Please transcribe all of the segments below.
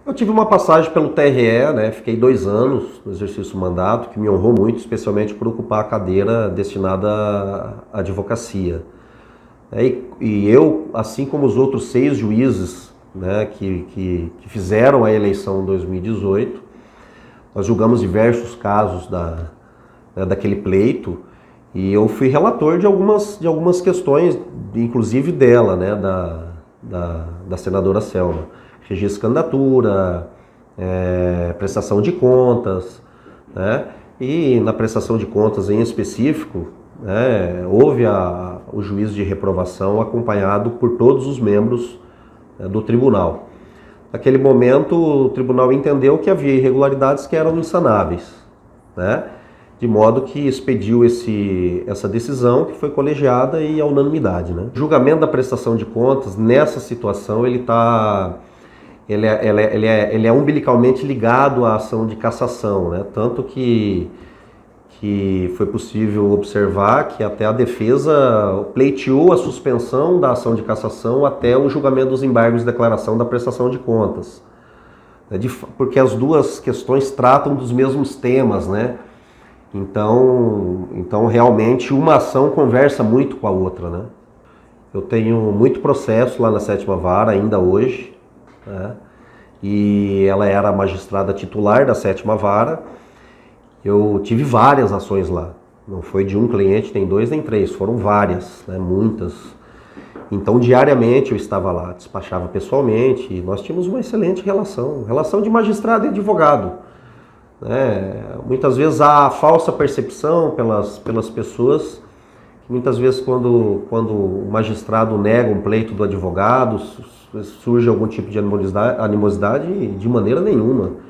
Eu tive uma passagem pelo TRE, né? Fiquei 2 anos no exercício do mandato, que me honrou muito, especialmente por ocupar a cadeira destinada à advocacia. E eu, assim como os outros 6 juízes, né, que fizeram a eleição em 2018, nós julgamos diversos casos daquele pleito e eu fui relator de algumas questões, inclusive dela, né, da senadora Selma. Registro de candidatura, prestação de contas, né? E na prestação de contas em específico, né, houve o juízo de reprovação acompanhado por todos os membros do tribunal. Naquele momento, o tribunal entendeu que havia irregularidades que eram insanáveis, né? De modo que expediu essa decisão, que foi colegiada e à unanimidade, né? O julgamento da prestação de contas, nessa situação, ele é umbilicalmente ligado à ação de cassação, né? Tanto que foi possível observar que até a defesa pleiteou a suspensão da ação de cassação até o julgamento dos embargos de declaração da prestação de contas. Porque as duas questões tratam dos mesmos temas, né? Então realmente uma ação conversa muito com a outra, né? Eu tenho muito processo lá na 7ª Vara ainda hoje, né? E ela era a magistrada titular da 7ª Vara. Eu tive várias ações lá, não foi de um cliente, nem 2, nem 3, foram várias, né, muitas. Então diariamente eu estava lá, despachava pessoalmente e nós tínhamos uma excelente relação de magistrado e advogado. Né? Muitas vezes há a falsa percepção pelas pessoas, que muitas vezes quando o magistrado nega um pleito do advogado, surge algum tipo de animosidade de maneira nenhuma.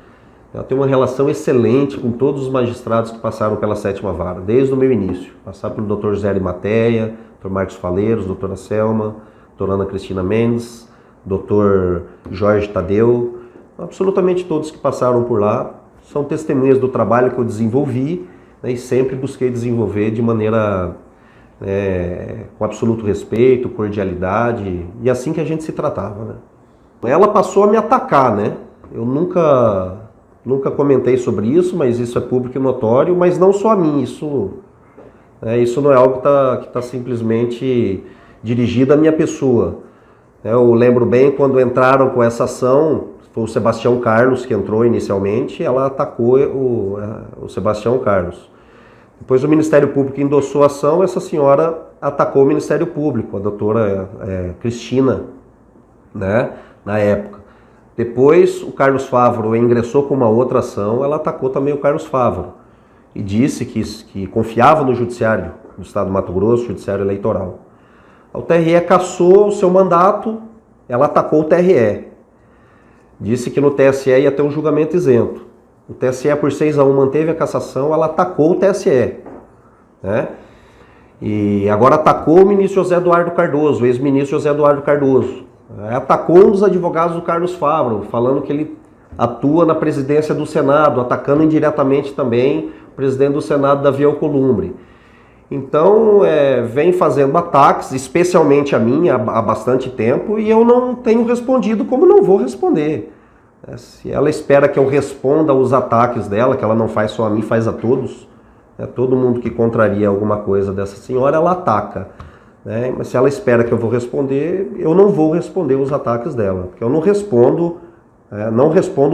Eu tenho uma relação excelente com todos os magistrados que passaram pela 7ª Vara, desde o meu início. Passaram pelo Dr. José Arimateia, Dr. Marcos Faleiros, doutora Selma, doutora Ana Cristina Mendes, Dr. Jorge Tadeu. Absolutamente todos que passaram por lá são testemunhas do trabalho que eu desenvolvi, né, e sempre busquei desenvolver de maneira com absoluto respeito, cordialidade, e assim que a gente se tratava, né? Ela passou a me atacar, né? Eu nunca comentei sobre isso, mas isso é público e notório, mas não só a mim, isso não é algo que está simplesmente dirigido à minha pessoa. Eu lembro bem quando entraram com essa ação, foi o Sebastião Carlos que entrou inicialmente, ela atacou o Sebastião Carlos. Depois o Ministério Público endossou a ação, essa senhora atacou o Ministério Público, a doutora Cristina, né, na época. Depois o Carlos Favaro ingressou com uma outra ação, ela atacou também o Carlos Favaro e disse que confiava no judiciário do estado do Mato Grosso, judiciário eleitoral. O TRE cassou o seu mandato, ela atacou o TRE. Disse que no TSE ia ter um julgamento isento. O TSE por 6-1 manteve a cassação, ela atacou o TSE, né? E agora atacou o ministro José Eduardo Cardoso, o ex-ministro José Eduardo Cardoso. Atacou um dos advogados do Carlos Favaro, falando que ele atua na presidência do Senado, atacando indiretamente também o presidente do Senado, Davi Alcolumbre. Então, vem fazendo ataques, especialmente a mim, há bastante tempo, e eu não tenho respondido como não vou responder. Se ela espera que eu responda aos ataques dela, que ela não faz só a mim, faz a todos, todo mundo que contraria alguma coisa dessa senhora, ela ataca. Mas se ela espera que eu vou responder, eu não vou responder os ataques dela, porque eu não respondo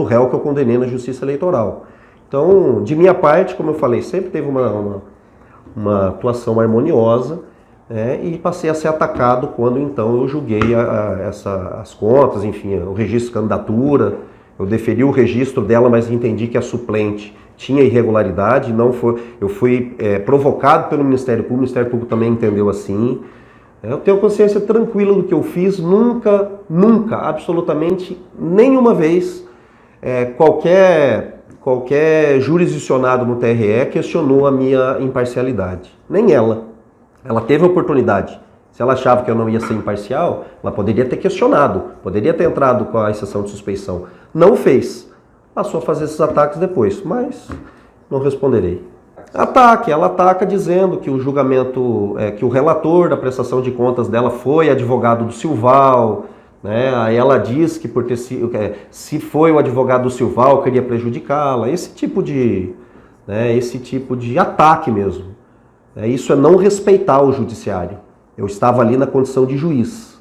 o réu que eu condenei na Justiça Eleitoral. Então, de minha parte, como eu falei, sempre teve uma atuação harmoniosa, e passei a ser atacado quando então eu julguei as contas, enfim, o registro de candidatura. Eu deferi o registro dela, mas entendi que a suplente tinha irregularidade, eu fui provocado pelo Ministério Público, o Ministério Público também entendeu assim. Eu tenho consciência tranquila do que eu fiz, nunca, absolutamente nenhuma vez, qualquer jurisdicionado no TRE questionou a minha imparcialidade, nem ela. Ela teve a oportunidade. Se ela achava que eu não ia ser imparcial, ela poderia ter questionado, poderia ter entrado com a exceção de suspeição. Não fez. Passou a fazer esses ataques depois, mas não responderei. Ela ataca dizendo que o julgamento, que o relator da prestação de contas dela foi advogado do Silval, né? Aí ela diz que por ter sido, se foi o advogado do Silval, queria prejudicá-la, esse tipo de, né, esse tipo de ataque mesmo. Isso é não respeitar o judiciário. Eu estava ali na condição de juiz.